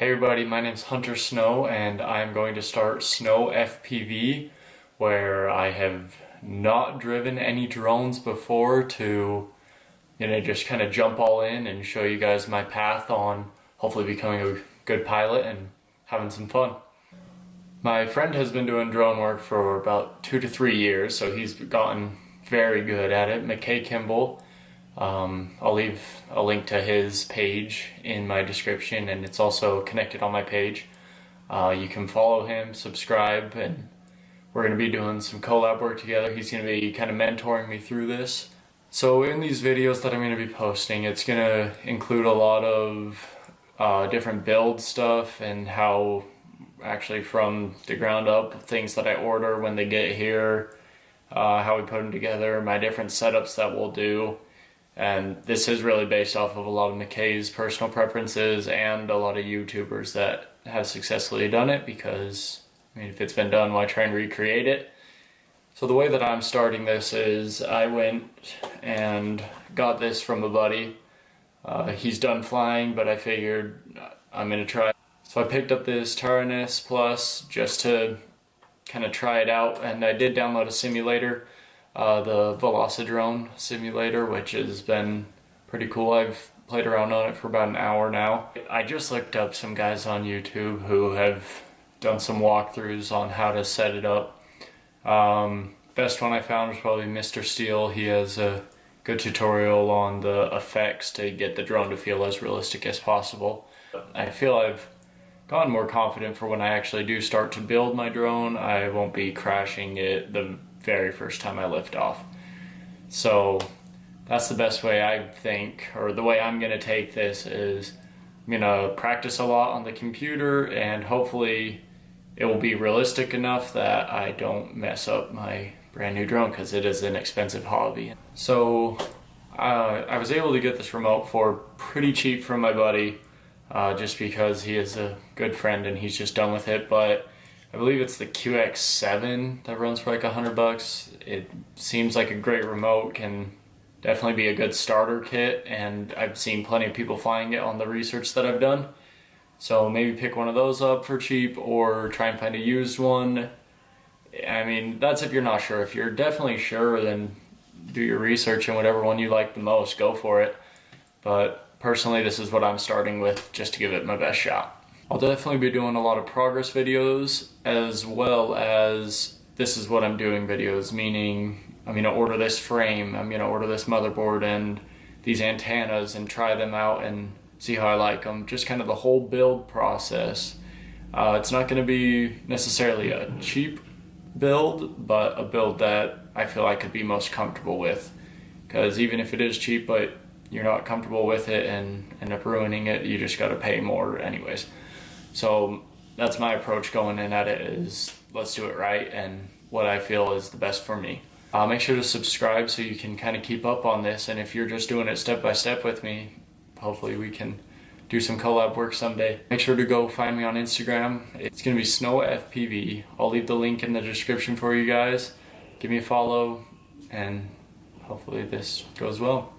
Hey everybody, my name's Hunter Snow and I'm going to start Snow FPV, where I have not driven any drones before to just kind of jump all in and show you guys my path on hopefully becoming a good pilot and having some fun. My friend has been doing drone work for about 2 to 3 years, so he's gotten very good at it. McKay Kimball. I'll leave a link to his page in my description, and it's also connected on my page. You can follow him, subscribe, and we're going to be doing some collab work together. He's going to be kind of mentoring me through this. So in these videos that I'm going to be posting, it's going to include a lot of different build stuff and how actually from the ground up, things that I order when they get here, how we put them together, my different setups that we'll do. And this is really based off of a lot of McKay's personal preferences and a lot of YouTubers that have successfully done it, because if it's been done, why try and recreate it? So the way that I'm starting this is I went and got this from a buddy. He's done flying, but I figured I'm going to try. So I picked up this Taranis Plus just to kind of try it out, and I did download a simulator. The Velocidrone simulator, which has been pretty cool. I've played around on it for about an hour now. I just looked up some guys on YouTube who have done some walkthroughs on how to set it up. Best one I found was probably Mr. Steel. He has a good tutorial on the effects to get the drone to feel as realistic as possible. I feel I've gotten more confident for when I actually do start to build my drone. I won't be crashing it the very first time I lift off. So that's the best way, I think, or the way I'm going to take this is I'm going to practice a lot on the computer, and hopefully it will be realistic enough that I don't mess up my brand new drone, because it is an expensive hobby. So I was able to get this remote for pretty cheap from my buddy, just because he is a good friend and he's just done with it. But I believe it's the QX7 that runs for like $100. It seems like a great remote, can definitely be a good starter kit, and I've seen plenty of people flying it on the research that I've done. So maybe pick one of those up for cheap, or try and find a used one. I mean, that's if you're not sure. If you're definitely sure, then do your research, and whatever one you like the most, go for it. But personally, this is what I'm starting with, just to give it my best shot. I'll definitely be doing a lot of progress videos, as well as this is what I'm doing videos, meaning I'm going to order this frame, I'm going to order this motherboard and these antennas and try them out and see how I like them. Just kind of the whole build process. It's not going to be necessarily a cheap build, but a build that I feel I could be most comfortable with. Because even if it is cheap, but you're not comfortable with it and end up ruining it, you just got to pay more anyways. So that's my approach going in at it, is let's do it right and what I feel is the best for me. Make sure to subscribe so you can kind of keep up on this, and if you're just doing it step by step with me, hopefully we can do some collab work someday. Make sure to go find me on Instagram. It's going to be Snow FPV. I'll leave the link in the description for you guys. Give me a follow, and hopefully this goes well.